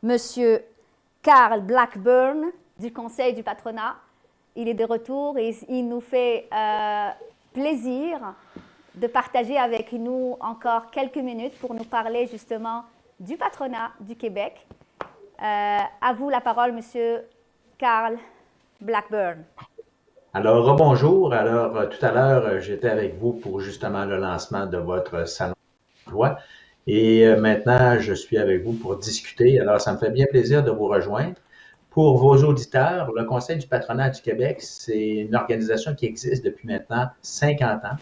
Monsieur Carl Blackburn du Conseil du patronat. Il est de retour et il nous fait plaisir de partager avec nous encore quelques minutes pour nous parler justement du patronat du Québec. À vous la parole, Monsieur Carl Blackburn. Alors, rebonjour. Alors, tout à l'heure, j'étais avec vous pour justement le lancement de votre salon d'emploi. Et maintenant, je suis avec vous pour discuter. Alors, ça me fait bien plaisir de vous rejoindre. Pour vos auditeurs, le Conseil du patronat du Québec, c'est une organisation qui existe depuis maintenant 50 ans.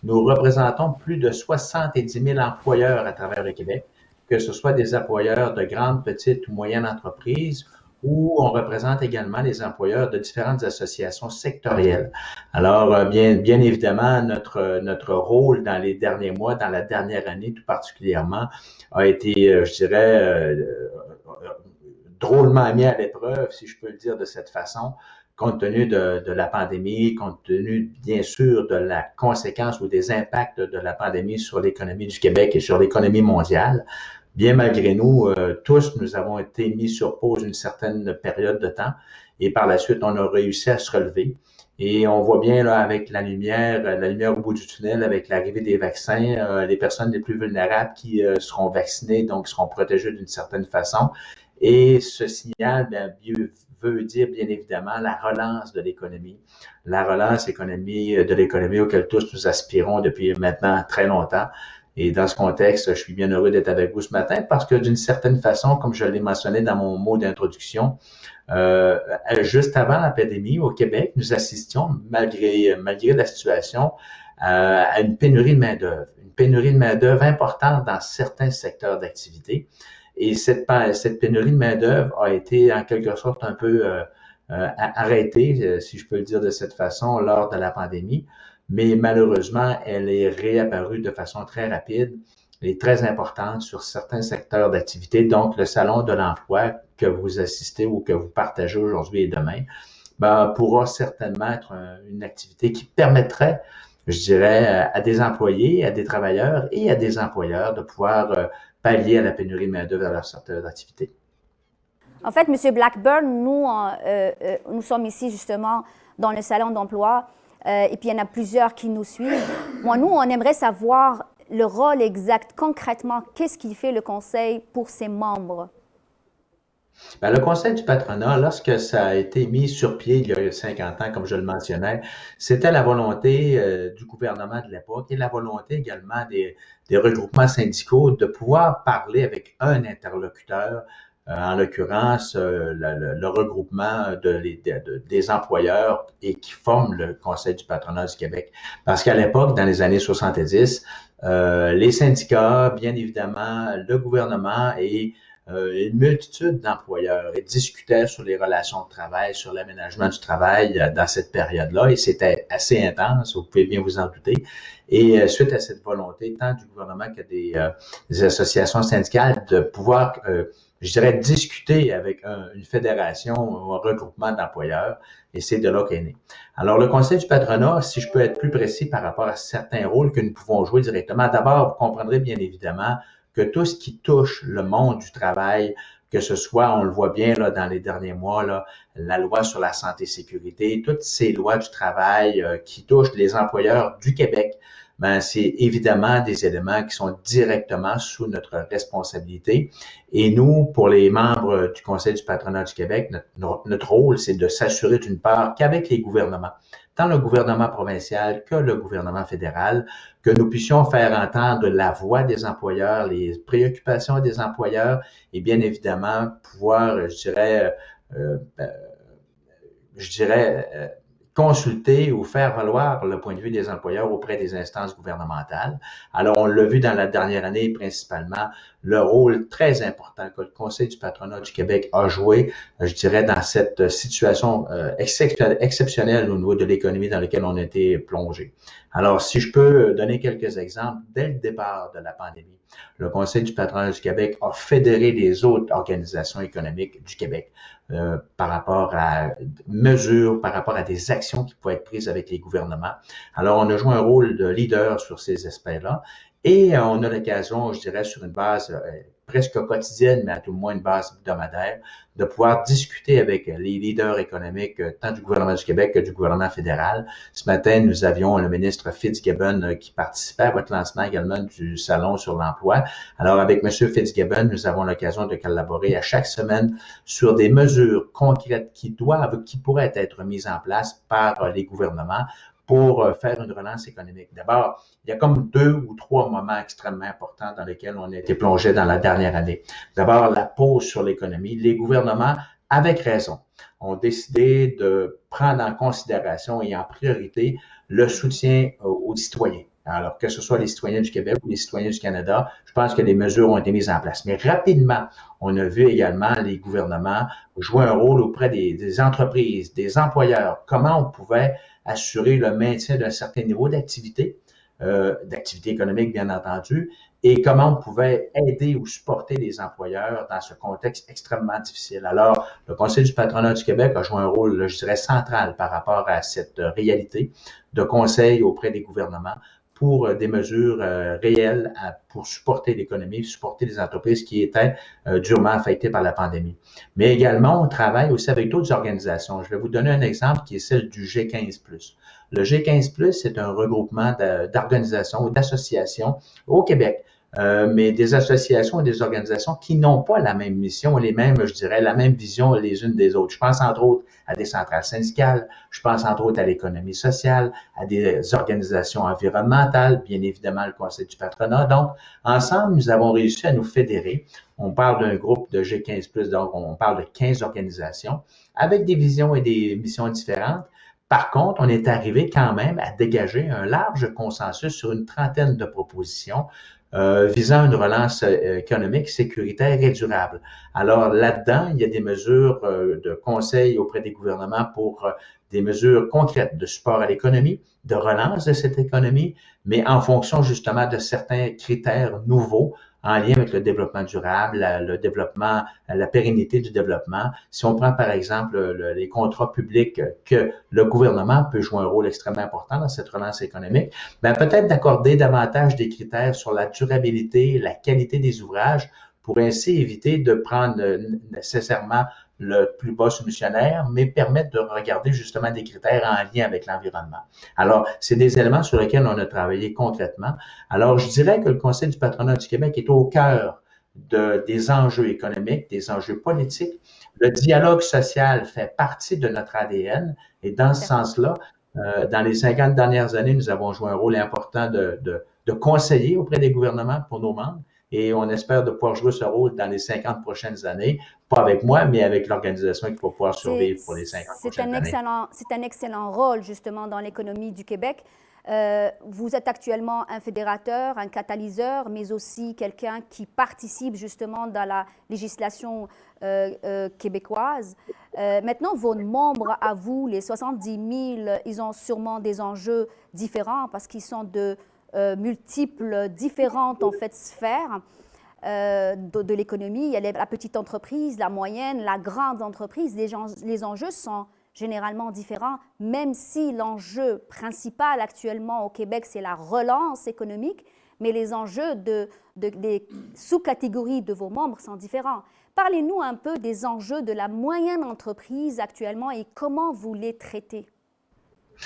Nous représentons plus de 70 000 employeurs à travers le Québec, que ce soit des employeurs de grandes, petites ou moyennes entreprises, où on représente également les employeurs de différentes associations sectorielles. Alors, bien évidemment, notre rôle dans les derniers mois, dans la dernière année tout particulièrement, a été, je dirais, drôlement mis à l'épreuve, si je peux le dire de cette façon, compte tenu de la pandémie, compte tenu, bien sûr, de la conséquence ou des impacts de la pandémie sur l'économie du Québec et sur l'économie mondiale. Bien malgré nous, tous, nous avons été mis sur pause une certaine période de temps et par la suite, on a réussi à se relever. Et on voit bien là avec la lumière au bout du tunnel, avec l'arrivée des vaccins, les personnes les plus vulnérables qui seront vaccinées, donc seront protégées d'une certaine façon. Et ce signal veut dire bien évidemment la relance de l'économie, la relance de l'économie auquel tous nous aspirons depuis maintenant très longtemps. Et dans ce contexte, je suis bien heureux d'être avec vous ce matin parce que d'une certaine façon, comme je l'ai mentionné dans mon mot d'introduction, juste avant la pandémie au Québec, nous assistions, malgré la situation, à une pénurie de main-d'œuvre importante dans certains secteurs d'activité. Et cette pénurie de main-d'œuvre a été en quelque sorte un peu arrêtée, si je peux le dire de cette façon, lors de la pandémie. Mais malheureusement, elle est réapparue de façon très rapide et très importante sur certains secteurs d'activité. Donc, le salon de l'emploi que vous assistez ou que vous partagez aujourd'hui et demain, pourra certainement être une activité qui permettrait, je dirais, à des employés, à des travailleurs et à des employeurs de pouvoir pallier à la pénurie de main-d'œuvre dans leur secteur d'activité. En fait, M. Blackburn, nous sommes ici justement dans le salon d'emploi et puis il y en a plusieurs qui nous suivent. Moi, nous, on aimerait savoir le rôle exact, concrètement, qu'est-ce qu'il fait le Conseil pour ses membres? Le Conseil du patronat, lorsque ça a été mis sur pied il y a 50 ans, comme je le mentionnais, c'était la volonté du gouvernement de l'époque et la volonté également des regroupements syndicaux de pouvoir parler avec un interlocuteur, en l'occurrence le regroupement des employeurs et qui forment le Conseil du patronat du Québec. Parce qu'à l'époque, dans les années 70, les syndicats, bien évidemment, le gouvernement et une multitude d'employeurs et discutaient sur les relations de travail, sur l'aménagement du travail dans cette période-là et c'était assez intense, vous pouvez bien vous en douter. Et suite à cette volonté, tant du gouvernement que des associations syndicales de pouvoir, je dirais, discuter avec une fédération ou un regroupement d'employeurs et c'est de là qu'est né. Alors, le Conseil du patronat, si je peux être plus précis par rapport à certains rôles que nous pouvons jouer directement, d'abord, vous comprendrez bien évidemment que tout ce qui touche le monde du travail, que ce soit, on le voit bien là, dans les derniers mois, là, la loi sur la santé et sécurité, toutes ces lois du travail qui touchent les employeurs du Québec, c'est évidemment des éléments qui sont directement sous notre responsabilité. Et nous, pour les membres du Conseil du patronat du Québec, notre rôle, c'est de s'assurer d'une part qu'avec les gouvernements, tant le gouvernement provincial que le gouvernement fédéral, que nous puissions faire entendre la voix des employeurs, les préoccupations des employeurs et bien évidemment pouvoir, je dirais, consulter ou faire valoir le point de vue des employeurs auprès des instances gouvernementales. Alors, on l'a vu dans la dernière année, principalement, le rôle très important que le Conseil du patronat du Québec a joué, je dirais, dans cette situation exceptionnelle au niveau de l'économie dans laquelle on a été plongé. Alors, si je peux donner quelques exemples, dès le départ de la pandémie, le Conseil du patronat du Québec a fédéré les autres organisations économiques du Québec par rapport à mesures, par rapport à des actions qui pouvaient être prises avec les gouvernements. Alors, on a joué un rôle de leader sur ces aspects-là et on a l'occasion, je dirais, sur une base presque quotidienne, mais à tout le moins une base hebdomadaire, de pouvoir discuter avec les leaders économiques, tant du gouvernement du Québec que du gouvernement fédéral. Ce matin, nous avions le ministre Fitzgibbon qui participait à votre lancement également du Salon sur l'emploi. Alors, avec M. Fitzgibbon, nous avons l'occasion de collaborer à chaque semaine sur des mesures concrètes qui pourraient être mises en place par les gouvernements pour faire une relance économique. D'abord, il y a comme 2 ou 3 moments extrêmement importants dans lesquels on a été plongé dans la dernière année. D'abord, la pause sur l'économie. Les gouvernements, avec raison, ont décidé de prendre en considération et en priorité le soutien aux citoyens. Alors, que ce soit les citoyens du Québec ou les citoyens du Canada, je pense que les mesures ont été mises en place. Mais rapidement, on a vu également les gouvernements jouer un rôle auprès des entreprises, des employeurs, comment on pouvait assurer le maintien d'un certain niveau d'activité économique, bien entendu, et comment on pouvait aider ou supporter les employeurs dans ce contexte extrêmement difficile. Alors, le Conseil du patronat du Québec a joué un rôle, je dirais, central par rapport à cette réalité de conseil auprès des gouvernements pour des mesures réelles pour supporter l'économie, supporter les entreprises qui étaient durement affectées par la pandémie. Mais également, on travaille aussi avec d'autres organisations. Je vais vous donner un exemple qui est celle du G15+. Le G15+, c'est un regroupement d'organisations ou d'associations au Québec, mais des associations et des organisations qui n'ont pas la même mission, la même vision les unes des autres. Je pense entre autres à des centrales syndicales, je pense entre autres à l'économie sociale, à des organisations environnementales, bien évidemment le Conseil du patronat. Donc, ensemble, nous avons réussi à nous fédérer. On parle d'un groupe de G15+, donc on parle de 15 organisations avec des visions et des missions différentes. Par contre, on est arrivé quand même à dégager un large consensus sur une trentaine de propositions visant une relance économique sécuritaire et durable. Alors là-dedans, il y a des mesures de conseil auprès des gouvernements pour des mesures concrètes de support à l'économie, de relance de cette économie, mais en fonction justement de certains critères nouveaux en lien avec le développement durable, le développement, la pérennité du développement. Si on prend par exemple les contrats publics que le gouvernement peut jouer un rôle extrêmement important dans cette relance économique, ben peut-être d'accorder davantage des critères sur la durabilité, la qualité des ouvrages pour ainsi éviter de prendre nécessairement le plus bas soumissionnaire, mais permettre de regarder justement des critères en lien avec l'environnement. Alors, c'est des éléments sur lesquels on a travaillé concrètement. Alors, je dirais que le Conseil du patronat du Québec est au cœur des enjeux économiques, des enjeux politiques. Le dialogue social fait partie de notre ADN et dans ce sens-là, dans les 50 dernières années, nous avons joué un rôle important de conseiller auprès des gouvernements pour nos membres. Et on espère de pouvoir jouer ce rôle dans les 50 prochaines années, pas avec moi, mais avec l'organisation qui va pouvoir survivre pour les 50 prochaines années. C'est un excellent rôle, justement, dans l'économie du Québec. Vous êtes actuellement un fédérateur, un catalyseur, mais aussi quelqu'un qui participe justement dans la législation québécoise. Maintenant, vos membres, à vous, les 70 000, ils ont sûrement des enjeux différents parce qu'ils sont de multiples, différentes en fait sphères de l'économie. Il y a la petite entreprise, la moyenne, la grande entreprise. Les enjeux sont généralement différents, même si l'enjeu principal actuellement au Québec, c'est la relance économique, mais les enjeux des sous-catégories de vos membres sont différents. Parlez-nous un peu des enjeux de la moyenne entreprise actuellement et comment vous les traitez.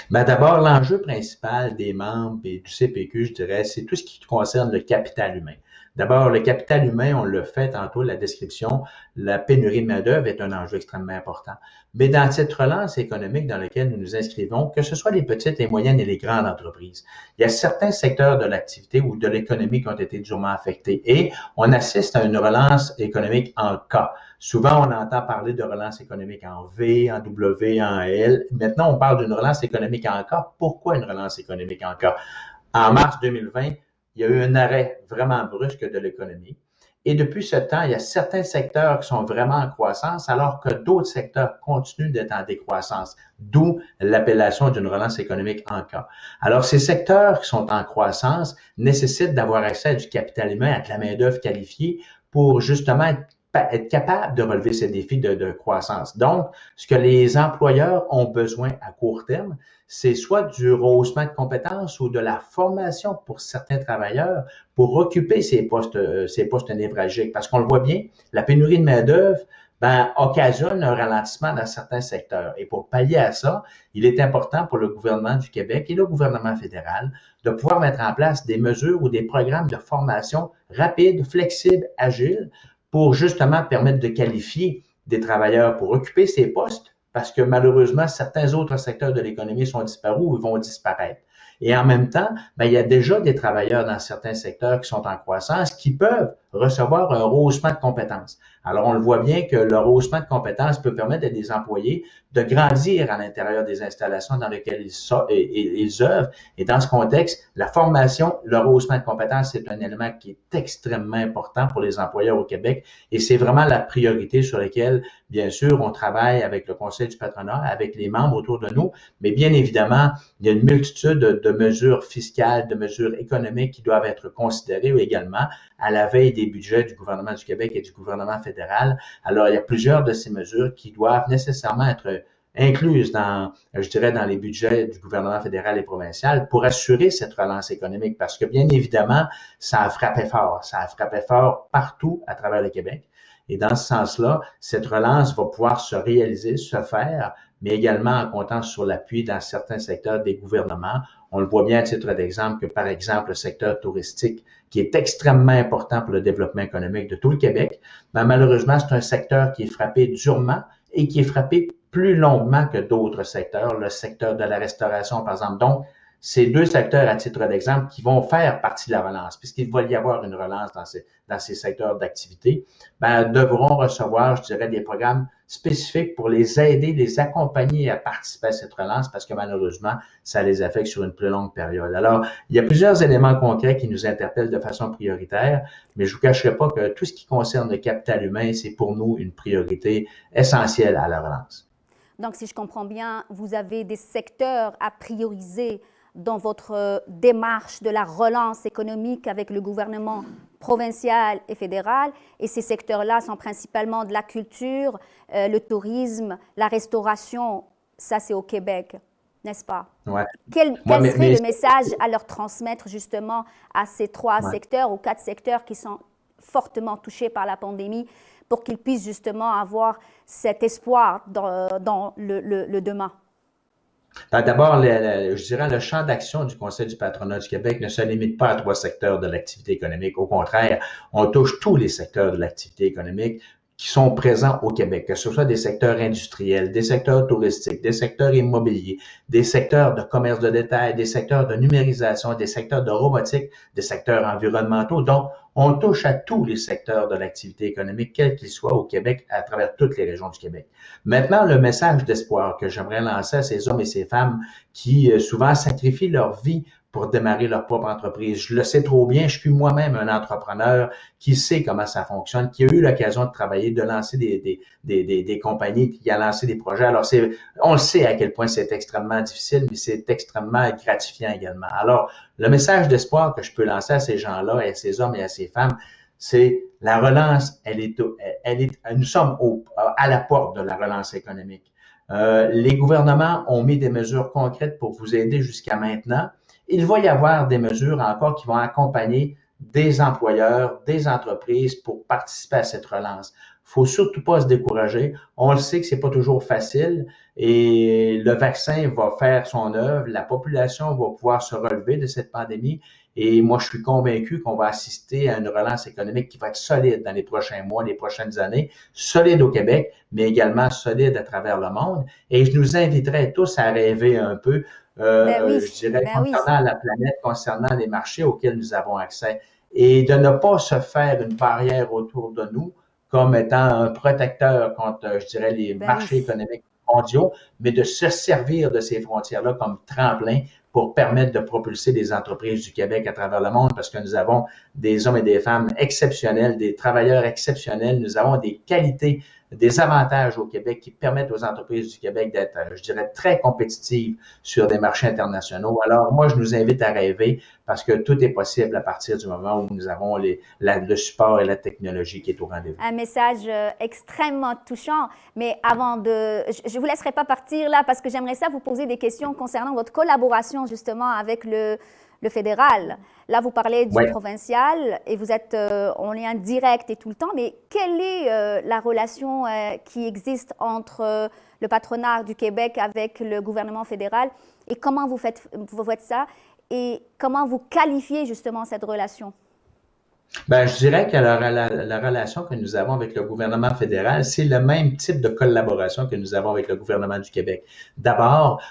Ben d'abord, l'enjeu principal des membres et du CPQ, je dirais, c'est tout ce qui concerne le capital humain. D'abord, le capital humain, on le fait tantôt, la description, la pénurie de main-d'œuvre est un enjeu extrêmement important. Mais dans cette relance économique dans laquelle nous nous inscrivons, que ce soit les petites, les moyennes et les grandes entreprises, il y a certains secteurs de l'activité ou de l'économie qui ont été durement affectés et on assiste à une relance économique en K. Souvent, on entend parler de relance économique en V, en W, en L. Maintenant, on parle d'une relance économique en K. Pourquoi une relance économique en K? En mars 2020, il y a eu un arrêt vraiment brusque de l'économie. Et depuis ce temps, il y a certains secteurs qui sont vraiment en croissance, alors que d'autres secteurs continuent d'être en décroissance, d'où l'appellation d'une relance économique en K. Alors, ces secteurs qui sont en croissance nécessitent d'avoir accès à du capital humain, à de la main-d'œuvre qualifiée pour justement être être capable de relever ces défis de croissance. Donc, ce que les employeurs ont besoin à court terme, c'est soit du rehaussement de compétences ou de la formation pour certains travailleurs pour occuper ces postes névralgiques. Parce qu'on le voit bien, la pénurie de main-d'œuvre, occasionne un ralentissement dans certains secteurs. Et pour pallier à ça, il est important pour le gouvernement du Québec et le gouvernement fédéral de pouvoir mettre en place des mesures ou des programmes de formation rapides, flexibles, agiles, pour justement permettre de qualifier des travailleurs pour occuper ces postes, parce que malheureusement, certains autres secteurs de l'économie sont disparus ou vont disparaître. Et en même temps, il y a déjà des travailleurs dans certains secteurs qui sont en croissance qui peuvent recevoir un rehaussement de compétences. Alors, on le voit bien que le rehaussement de compétences peut permettre à des employés de grandir à l'intérieur des installations dans lesquelles ils œuvrent. Et dans ce contexte, la formation, le rehaussement de compétences, c'est un élément qui est extrêmement important pour les employeurs au Québec. Et c'est vraiment la priorité sur laquelle, bien sûr, on travaille avec le Conseil du patronat, avec les membres autour de nous. Mais bien évidemment, il y a une multitude de mesures fiscales, de mesures économiques qui doivent être considérées également à la veille des budgets du gouvernement du Québec et du gouvernement fédéral. Alors, il y a plusieurs de ces mesures qui doivent nécessairement être incluses dans les budgets du gouvernement fédéral et provincial pour assurer cette relance économique parce que, bien évidemment, ça a frappé fort. Ça a frappé fort partout à travers le Québec. Et dans ce sens-là, cette relance va pouvoir se réaliser, se faire, mais également en comptant sur l'appui dans certains secteurs des gouvernements. On le voit bien à titre d'exemple que, par exemple, le secteur touristique, qui est extrêmement important pour le développement économique de tout le Québec, malheureusement, c'est un secteur qui est frappé durement et qui est frappé plus longuement que d'autres secteurs, le secteur de la restauration, par exemple. Donc, ces deux secteurs, à titre d'exemple, qui vont faire partie de la relance, puisqu'il va y avoir une relance dans ces secteurs d'activité, devront recevoir, je dirais, des programmes spécifiques pour les aider, les accompagner à participer à cette relance, parce que malheureusement, ça les affecte sur une plus longue période. Alors, il y a plusieurs éléments concrets qui nous interpellent de façon prioritaire, mais je vous cacherai pas que tout ce qui concerne le capital humain, c'est pour nous une priorité essentielle à la relance. Donc, si je comprends bien, vous avez des secteurs à prioriser dans votre démarche de la relance économique avec le gouvernement provincial et fédéral. Et ces secteurs-là sont principalement de la culture, le tourisme, la restauration. Ça, c'est au Québec, n'est-ce pas? Ouais. Quel serait le message à leur transmettre justement à ces trois secteurs ou quatre secteurs qui sont fortement touchés par la pandémie pour qu'ils puissent justement avoir cet espoir dans le demain? D'abord, je dirais le champ d'action du Conseil du patronat du Québec ne se limite pas à trois secteurs de l'activité économique. Au contraire, on touche tous les secteurs de l'activité économique qui sont présents au Québec, que ce soit des secteurs industriels, des secteurs touristiques, des secteurs immobiliers, des secteurs de commerce de détail, des secteurs de numérisation, des secteurs de robotique, des secteurs environnementaux. Donc, on touche à tous les secteurs de l'activité économique, quels qu'ils soient au Québec, à travers toutes les régions du Québec. Maintenant, le message d'espoir que j'aimerais lancer à ces hommes et ces femmes qui souvent sacrifient leur vie pour démarrer leur propre entreprise. Je le sais trop bien, je suis moi-même un entrepreneur qui sait comment ça fonctionne, qui a eu l'occasion de travailler, de lancer des compagnies, qui a lancé des projets. Alors, on le sait à quel point c'est extrêmement difficile, mais c'est extrêmement gratifiant également. Alors, le message d'espoir que je peux lancer à ces gens-là, et à ces hommes et à ces femmes, c'est la relance, nous sommes à la porte de la relance économique. Les gouvernements ont mis des mesures concrètes pour vous aider jusqu'à maintenant. Il va y avoir des mesures encore qui vont accompagner des employeurs, des entreprises pour participer à cette relance. Faut surtout pas se décourager. On le sait que c'est pas toujours facile et le vaccin va faire son œuvre. La population va pouvoir se relever de cette pandémie et moi, je suis convaincu qu'on va assister à une relance économique qui va être solide dans les prochains mois, les prochaines années, solide au Québec, mais également solide à travers le monde. Et je nous inviterais tous à rêver un peu je dirais, concernant la planète, concernant les marchés auxquels nous avons accès et de ne pas se faire une barrière autour de nous comme étant un protecteur contre, je dirais, les marchés économiques mondiaux, mais de se servir de ces frontières-là comme tremplin pour permettre de propulser les entreprises du Québec à travers le monde parce que nous avons des hommes et des femmes exceptionnels, des travailleurs exceptionnels, nous avons des qualités des avantages au Québec qui permettent aux entreprises du Québec d'être, je dirais, très compétitives sur des marchés internationaux. Alors, moi, je nous invite à rêver parce que tout est possible à partir du moment où nous avons le support et la technologie qui est au rendez-vous. Un message extrêmement touchant, mais avant de... Je ne vous laisserai pas partir là parce que j'aimerais ça vous poser des questions concernant votre collaboration justement avec le fédéral. Là, vous parlez du provincial et vous êtes en lien direct et tout le temps, mais quelle est la relation qui existe entre le patronat du Québec avec le gouvernement fédéral et comment vous faites ça et comment vous qualifiez justement cette relation? Ben, je dirais que la relation que nous avons avec le gouvernement fédéral, c'est le même type de collaboration que nous avons avec le gouvernement du Québec. D'abord,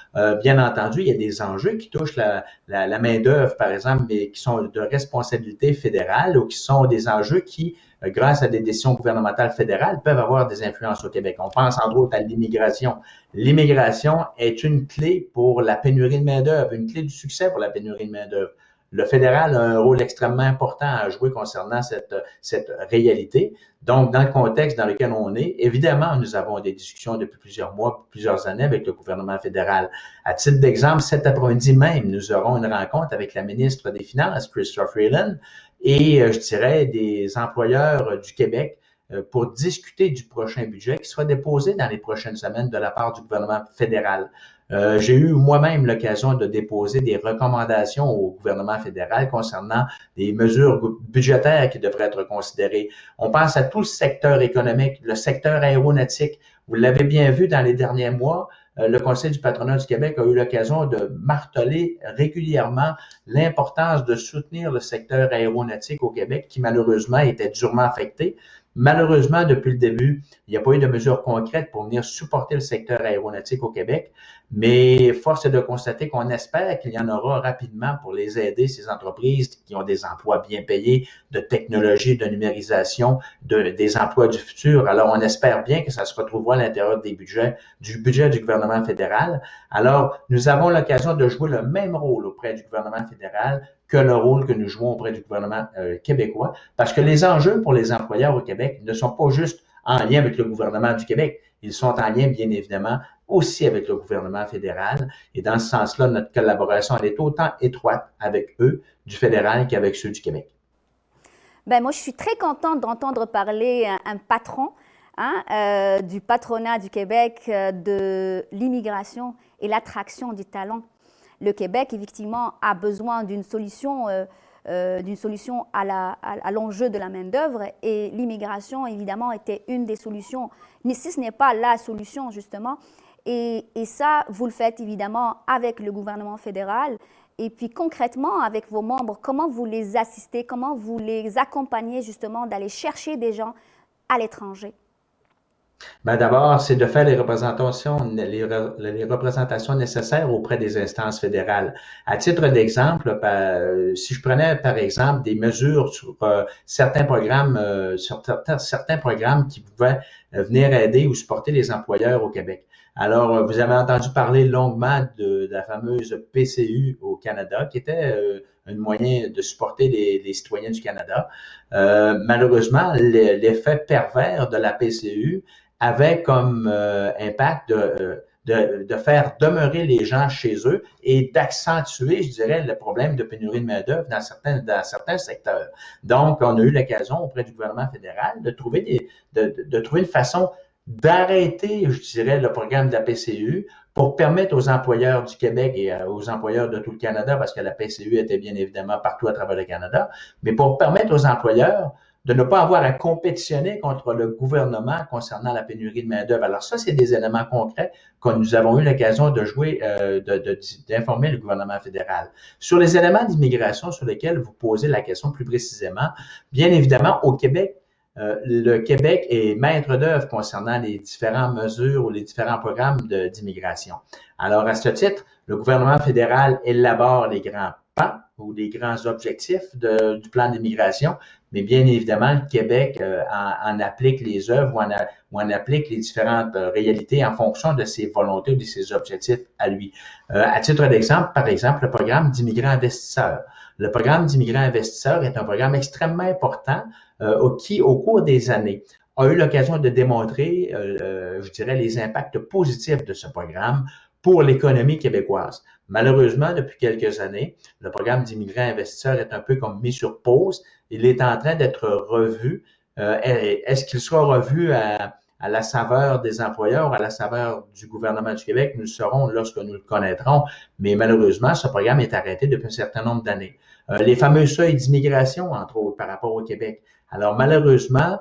bien entendu, il y a des enjeux qui touchent la main-d'œuvre, par exemple, mais qui sont de responsabilité fédérale ou qui sont des enjeux qui, grâce à des décisions gouvernementales fédérales, peuvent avoir des influences au Québec. On pense entre autres à l'immigration. L'immigration est une clé pour la pénurie de main-d'œuvre, une clé du succès pour la pénurie de main-d'œuvre. Le fédéral a un rôle extrêmement important à jouer concernant cette réalité. Donc, dans le contexte dans lequel on est, évidemment, nous avons des discussions depuis plusieurs mois, plusieurs années avec le gouvernement fédéral. À titre d'exemple, cet après-midi même, nous aurons une rencontre avec la ministre des Finances, Chrystia Freeland, et je dirais des employeurs du Québec pour discuter du prochain budget qui sera déposé dans les prochaines semaines de la part du gouvernement fédéral. J'ai eu moi-même l'occasion de déposer des recommandations au gouvernement fédéral concernant des mesures budgétaires qui devraient être considérées. On pense à tout le secteur économique, le secteur aéronautique. Vous l'avez bien vu dans les derniers mois, le Conseil du patronat du Québec a eu l'occasion de marteler régulièrement l'importance de soutenir le secteur aéronautique au Québec qui malheureusement était durement affecté. Malheureusement, depuis le début, il n'y a pas eu de mesures concrètes pour venir supporter le secteur aéronautique au Québec, mais force est de constater qu'on espère qu'il y en aura rapidement pour les aider, ces entreprises qui ont des emplois bien payés, de technologie, de numérisation, des emplois du futur. Alors, on espère bien que ça se retrouvera à l'intérieur du budget du gouvernement fédéral. Alors, nous avons l'occasion de jouer le même rôle auprès du gouvernement fédéral que le rôle que nous jouons auprès du gouvernement québécois, parce que les enjeux pour les employeurs au Québec ne sont pas juste en lien avec le gouvernement du Québec, ils sont en lien, bien évidemment, aussi avec le gouvernement fédéral. Et dans ce sens-là, notre collaboration, elle est autant étroite avec eux, du fédéral, qu'avec ceux du Québec. Ben, moi, je suis très contente d'entendre parler un patron du patronat du Québec de l'immigration et l'attraction du talent. Le Québec, effectivement, a besoin d'une solution à l'enjeu de la main-d'œuvre et l'immigration, évidemment, était une des solutions, mais si ce n'est pas la solution, justement. Et ça, vous le faites évidemment avec le gouvernement fédéral. Et puis concrètement, avec vos membres, comment vous les assistez, comment vous les accompagnez justement d'aller chercher des gens à l'étranger? Ben d'abord, c'est de faire les représentations nécessaires auprès des instances fédérales. À titre d'exemple, si je prenais par exemple des mesures sur certains programmes qui pouvaient venir aider ou supporter les employeurs au Québec. Alors, vous avez entendu parler longuement de la fameuse PCU au Canada, qui était un moyen de supporter les citoyens du Canada. Malheureusement, l'effet pervers de la PCU avait comme impact de faire demeurer les gens chez eux et d'accentuer, je dirais, le problème de pénurie de main-d'œuvre dans certains secteurs. Donc, on a eu l'occasion auprès du gouvernement fédéral de trouver une façon d'arrêter, je dirais, le programme de la PCU pour permettre aux employeurs du Québec et aux employeurs de tout le Canada, parce que la PCU était bien évidemment partout à travers le Canada, mais pour permettre aux employeurs de ne pas avoir à compétitionner contre le gouvernement concernant la pénurie de main-d'œuvre. Alors ça, c'est des éléments concrets que nous avons eu l'occasion de jouer, d'informer le gouvernement fédéral. Sur les éléments d'immigration sur lesquels vous posez la question plus précisément, bien évidemment, au Québec, le Québec est maître d'œuvre concernant les différentes mesures ou les différents programmes d'immigration. Alors, à ce titre, le gouvernement fédéral élabore les grands pans ou les grands objectifs du plan d'immigration, mais bien évidemment, le Québec en applique les œuvres ou en applique les différentes réalités en fonction de ses volontés ou de ses objectifs à lui. À titre d'exemple, par exemple, le programme d'immigrants investisseurs. Le programme d'immigrants investisseurs est un programme extrêmement important qui, au cours des années, a eu l'occasion de démontrer, je dirais, les impacts positifs de ce programme pour l'économie québécoise. Malheureusement, depuis quelques années, le programme d'immigrants investisseurs est un peu comme mis sur pause. Il est en train d'être revu. Est-ce qu'il sera revu à la saveur des employeurs, à la saveur du gouvernement du Québec? Nous le saurons lorsque nous le connaîtrons, mais malheureusement, ce programme est arrêté depuis un certain nombre d'années. Les fameux seuils d'immigration, entre autres, par rapport au Québec. Alors, malheureusement,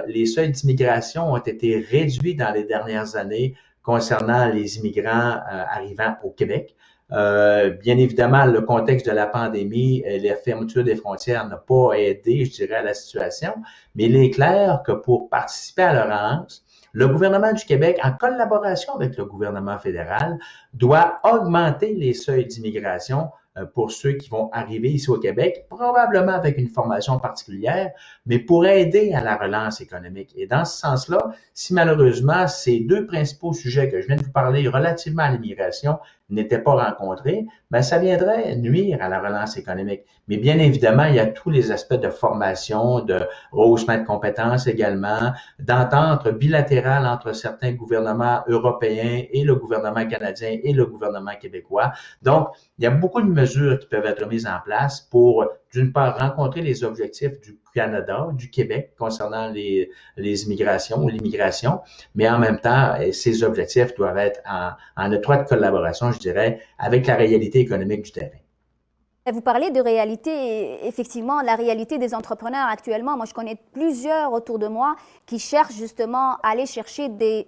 les seuils d'immigration ont été réduits dans les dernières années concernant les immigrants arrivant au Québec. Bien évidemment, le contexte de la pandémie, la fermeture des frontières n'a pas aidé, je dirais, à la situation, mais il est clair que pour participer à l'Eurance, le gouvernement du Québec, en collaboration avec le gouvernement fédéral, doit augmenter les seuils d'immigration pour ceux qui vont arriver ici au Québec, probablement avec une formation particulière, mais pour aider à la relance économique. Et dans ce sens-là, si malheureusement ces deux principaux sujets que je viens de vous parler relativement à l'immigration n'étaient pas rencontrés, ben ça viendrait nuire à la relance économique. Mais bien évidemment, il y a tous les aspects de formation, de rehaussement de compétences également, d'entente bilatérale entre certains gouvernements européens et le gouvernement canadien et le gouvernement québécois. Donc, il y a beaucoup de mesures qui peuvent être mises en place pour, d'une part, rencontrer les objectifs du Canada, du Québec concernant les immigrations ou l'immigration, mais en même temps, ces objectifs doivent être en étroite collaboration, je dirais, avec la réalité économique du terrain. Vous parlez de réalité, effectivement, la réalité des entrepreneurs actuellement. Moi, je connais plusieurs autour de moi qui cherchent justement à aller chercher des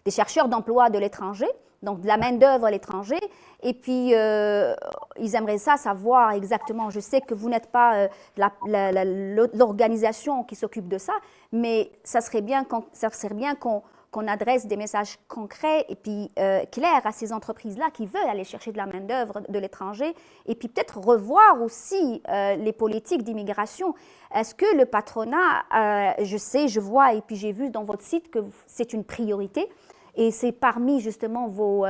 chercheurs d'emploi de l'étranger, donc de la main-d'œuvre à l'étranger. Et puis, ils aimeraient ça savoir exactement. Je sais que vous n'êtes pas l'organisation qui s'occupe de ça, mais ça serait bien qu'on adresse des messages concrets et puis clairs à ces entreprises-là qui veulent aller chercher de la main-d'œuvre de l'étranger et puis peut-être revoir aussi les politiques d'immigration. Est-ce que le patronat, je vois et puis j'ai vu dans votre site que c'est une priorité et c'est parmi justement vos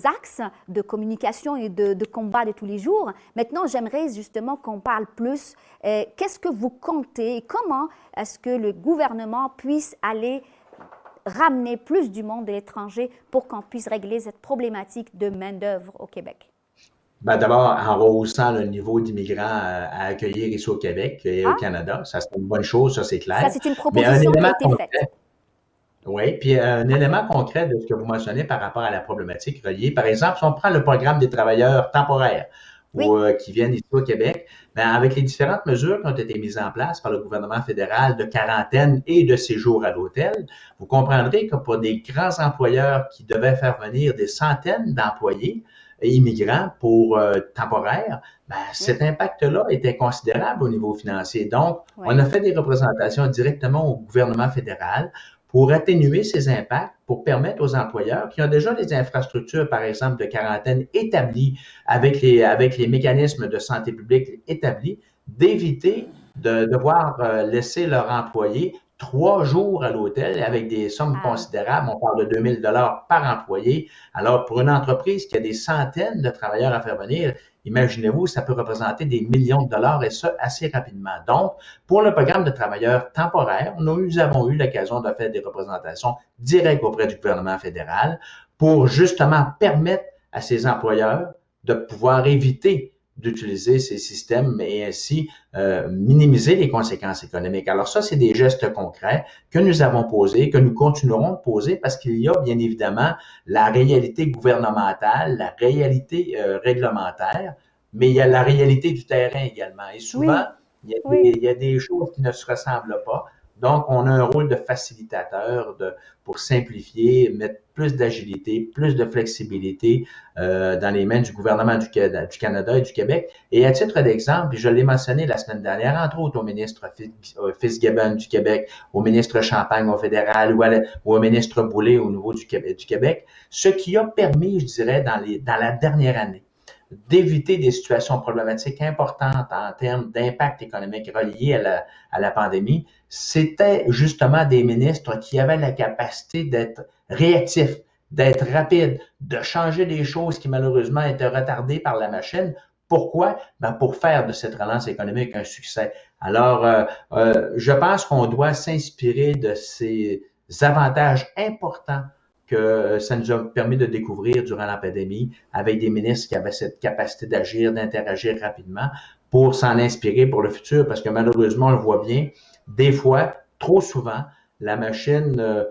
axes de communication et de combat de tous les jours. Maintenant, j'aimerais justement qu'on parle plus. Qu'est-ce que vous comptez et comment est-ce que le gouvernement puisse aller ramener plus du monde de l'étranger pour qu'on puisse régler cette problématique de main-d'œuvre au Québec? Ben, d'abord, en rehaussant le niveau d'immigrants à accueillir ici au Québec et au Canada, ça c'est une bonne chose, ça c'est clair. Ça, c'est une proposition qui a été faite. Oui, puis un élément concret de ce que vous mentionnez par rapport à la problématique reliée, par exemple, si on prend le programme des travailleurs temporaires qui viennent ici au Québec, ben, avec les différentes mesures qui ont été mises en place par le gouvernement fédéral de quarantaine et de séjour à l'hôtel, vous comprendrez que pour des grands employeurs qui devaient faire venir des centaines d'employés immigrants pour temporaires, ben, cet impact-là était considérable au niveau financier. Donc, on a fait des représentations directement au gouvernement fédéral pour atténuer ces impacts, pour permettre aux employeurs qui ont déjà des infrastructures, par exemple, de quarantaine établies avec les mécanismes de santé publique établis, d'éviter de devoir laisser leurs employés 3 jours à l'hôtel avec des sommes considérables. On parle de 2 000 $ par employé. Alors, pour une entreprise qui a des centaines de travailleurs à faire venir, imaginez-vous, ça peut représenter des millions de dollars et ça assez rapidement. Donc, pour le programme de travailleurs temporaires, nous avons eu l'occasion de faire des représentations directes auprès du gouvernement fédéral pour justement permettre à ces employeurs de pouvoir éviter d'utiliser ces systèmes et ainsi minimiser les conséquences économiques. Alors ça, c'est des gestes concrets que nous avons posés, que nous continuerons de poser parce qu'il y a bien évidemment la réalité gouvernementale, la réalité réglementaire, mais il y a la réalité du terrain également. Et souvent, il y a des choses qui ne se ressemblent pas. Donc, on a un rôle de facilitateur pour simplifier, mettre plus d'agilité, plus de flexibilité dans les mains du gouvernement du Canada et du Québec. Et à titre d'exemple, je l'ai mentionné la semaine dernière, entre autres au ministre Fitzgibbon du Québec, au ministre Champagne au fédéral ou au ministre Boulay au niveau du Québec, ce qui a permis, je dirais, dans la dernière année, d'éviter des situations problématiques importantes en termes d'impact économique reliés à la pandémie, c'était justement des ministres qui avaient la capacité d'être réactifs, d'être rapides, de changer des choses qui malheureusement étaient retardées par la machine Pourquoi? Ben, pour faire de cette relance économique un succès. Alors, je pense qu'on doit s'inspirer de ces avantages importants que ça nous a permis de découvrir durant la pandémie avec des ministres qui avaient cette capacité d'agir, d'interagir rapidement pour s'en inspirer pour le futur parce que malheureusement, on le voit bien, des fois, trop souvent, la machine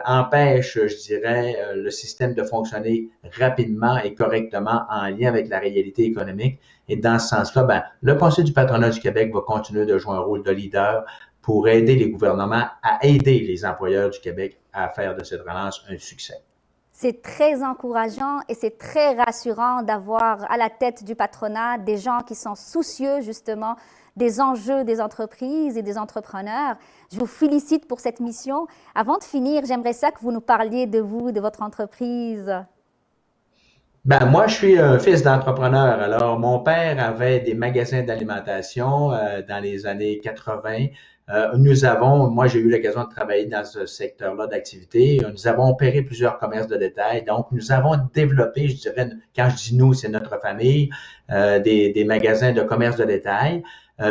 empêche, je dirais, le système de fonctionner rapidement et correctement en lien avec la réalité économique. Et dans ce sens-là, ben, le Conseil du patronat du Québec va continuer de jouer un rôle de leader pour aider les gouvernements à aider les employeurs du Québec à faire de cette relance un succès. C'est très encourageant et c'est très rassurant d'avoir à la tête du patronat des gens qui sont soucieux justement des enjeux des entreprises et des entrepreneurs. Je vous félicite pour cette mission. Avant de finir, j'aimerais ça que vous nous parliez de vous, de votre entreprise. Ben, moi, je suis un fils d'entrepreneur. Alors, mon père avait des magasins d'alimentation dans les années 80. Moi, j'ai eu l'occasion de travailler dans ce secteur-là d'activité. Nous avons opéré plusieurs commerces de détail. Donc, nous avons développé, je dirais, quand je dis nous, c'est notre famille, des magasins de commerce de détail.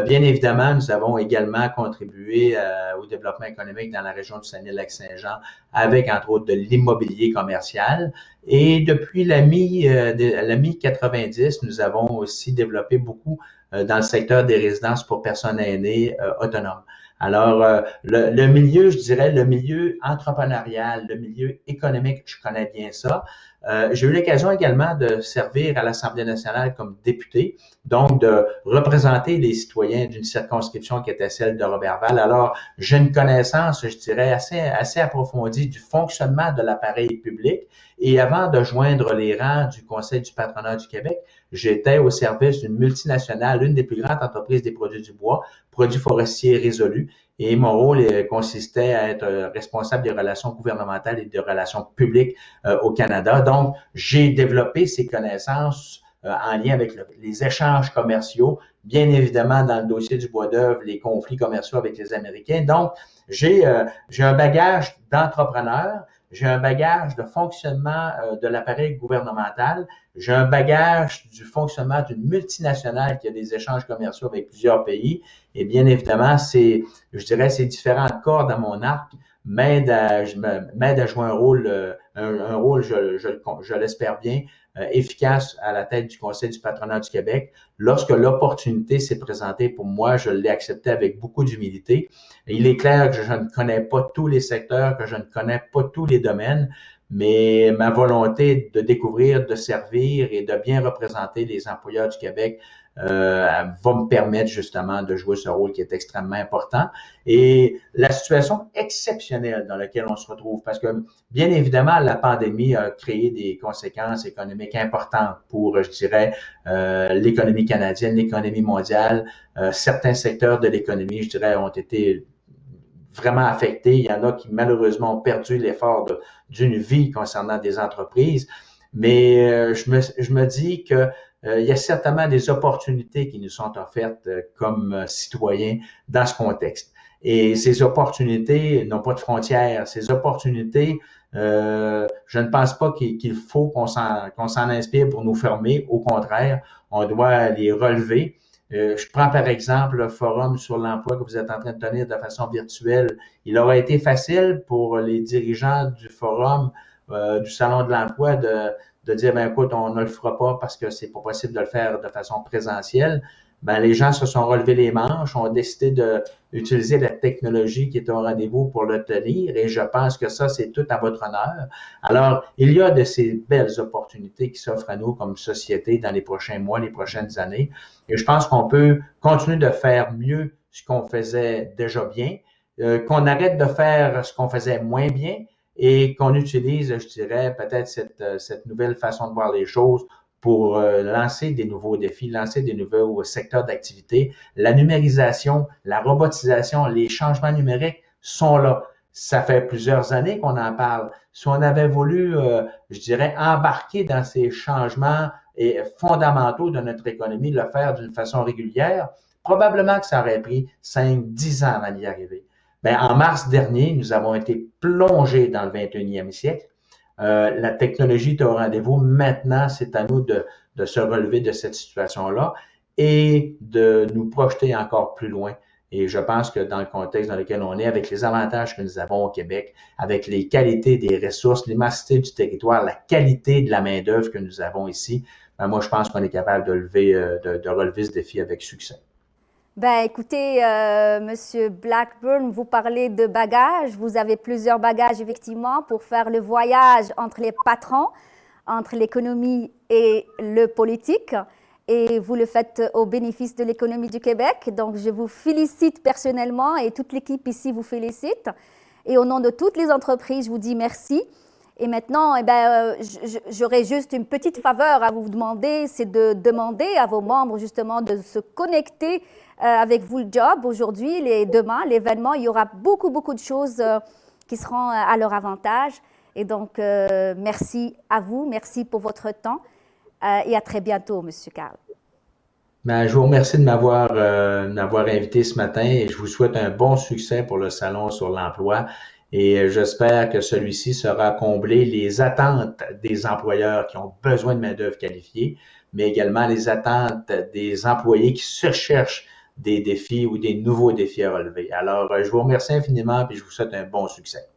Bien évidemment, nous avons également contribué au développement économique dans la région du Saguenay-Lac-Saint-Jean avec, entre autres, de l'immobilier commercial. Et depuis la mi-90, nous avons aussi développé beaucoup dans le secteur des résidences pour personnes aînées autonomes. Alors, le milieu, je dirais, le milieu entrepreneurial, le milieu économique, je connais bien ça. J'ai eu l'occasion également de servir à l'Assemblée nationale comme député, donc de représenter les citoyens d'une circonscription qui était celle de Roberval. Alors, j'ai une connaissance, je dirais, assez approfondie du fonctionnement de l'appareil public. Et avant de joindre les rangs du Conseil du patronat du Québec, j'étais au service d'une multinationale, l'une des plus grandes entreprises des produits du bois, produits forestiers résolus. Et mon rôle consistait à être responsable des relations gouvernementales et des relations publiques au Canada. Donc, j'ai développé ces connaissances en lien avec les échanges commerciaux, bien évidemment dans le dossier du bois d'œuvre, les conflits commerciaux avec les Américains. Donc, j'ai un bagage d'entrepreneur, j'ai un bagage de fonctionnement de l'appareil gouvernemental, j'ai un bagage du fonctionnement d'une multinationale qui a des échanges commerciaux avec plusieurs pays. Et bien évidemment, ces différentes cordes à mon arc m'aident à jouer un rôle, je l'espère bien, efficace à la tête du Conseil du patronat du Québec. Lorsque l'opportunité s'est présentée pour moi, je l'ai acceptée avec beaucoup d'humilité. Il est clair que je ne connais pas tous les secteurs, que je ne connais pas tous les domaines, mais ma volonté de découvrir, de servir et de bien représenter les employeurs du Québec va me permettre justement de jouer ce rôle qui est extrêmement important. Et la situation exceptionnelle dans laquelle on se retrouve, parce que bien évidemment, la pandémie a créé des conséquences économiques importantes pour, je dirais, l'économie canadienne, l'économie mondiale. Certains secteurs de l'économie, je dirais, ont été vraiment affectés. Il y en a qui malheureusement ont perdu l'effort d'une vie concernant des entreprises. Mais je me dis que il y a certainement des opportunités qui nous sont offertes comme citoyens dans ce contexte. Et ces opportunités n'ont pas de frontières. Ces opportunités, je ne pense pas qu'il faut qu'on s'en inspire pour nous fermer. Au contraire, on doit les relever. Je prends par exemple le forum sur l'emploi que vous êtes en train de tenir de façon virtuelle. Il aurait été facile pour les dirigeants du forum, du Salon de l'emploi de dire, ben écoute, on ne le fera pas parce que c'est pas possible de le faire de façon présentielle. Ben, les gens se sont relevés les manches, ont décidé d'utiliser la technologie qui est au rendez-vous pour le tenir et je pense que ça, c'est tout à votre honneur. Alors, il y a de ces belles opportunités qui s'offrent à nous comme société dans les prochains mois, les prochaines années et je pense qu'on peut continuer de faire mieux ce qu'on faisait déjà bien, qu'on arrête de faire ce qu'on faisait moins bien et qu'on utilise, je dirais, peut-être cette nouvelle façon de voir les choses pour lancer des nouveaux défis, lancer des nouveaux secteurs d'activité. La numérisation, la robotisation, les changements numériques sont là. Ça fait plusieurs années qu'on en parle. Si on avait voulu, je dirais, embarquer dans ces changements fondamentaux de notre économie, le faire d'une façon régulière, probablement que ça aurait pris 5-10 ans avant d'y arriver. Ben, en mars dernier, nous avons été plongés dans le 21e siècle. La technologie est au rendez-vous. Maintenant, c'est à nous de se relever de cette situation-là et de nous projeter encore plus loin. Et je pense que dans le contexte dans lequel on est, avec les avantages que nous avons au Québec, avec les qualités des ressources, l'immensité du territoire, la qualité de la main-d'œuvre que nous avons ici, ben moi, je pense qu'on est capable de relever ce défi avec succès. Ben, écoutez, Monsieur Blackburn, vous parlez de bagages. Vous avez plusieurs bagages, effectivement, pour faire le voyage entre les patrons, entre l'économie et le politique. Et vous le faites au bénéfice de l'économie du Québec. Donc, je vous félicite personnellement et toute l'équipe ici vous félicite. Et au nom de toutes les entreprises, je vous dis merci. Et maintenant, eh ben, j'aurais juste une petite faveur à vous demander, c'est de demander à vos membres justement de se connecter avec vous le job aujourd'hui, demain, l'événement. Il y aura beaucoup, beaucoup de choses qui seront à leur avantage. Et donc, merci à vous, merci pour votre temps et à très bientôt, Monsieur Carl. Ben, je vous remercie de m'avoir invité ce matin et je vous souhaite un bon succès pour le Salon sur l'emploi et j'espère que celui-ci sera comblé les attentes des employeurs qui ont besoin de main-d'œuvre qualifiée, mais également les attentes des employés qui se cherchent des défis ou des nouveaux défis à relever. Alors, je vous remercie infiniment et je vous souhaite un bon succès.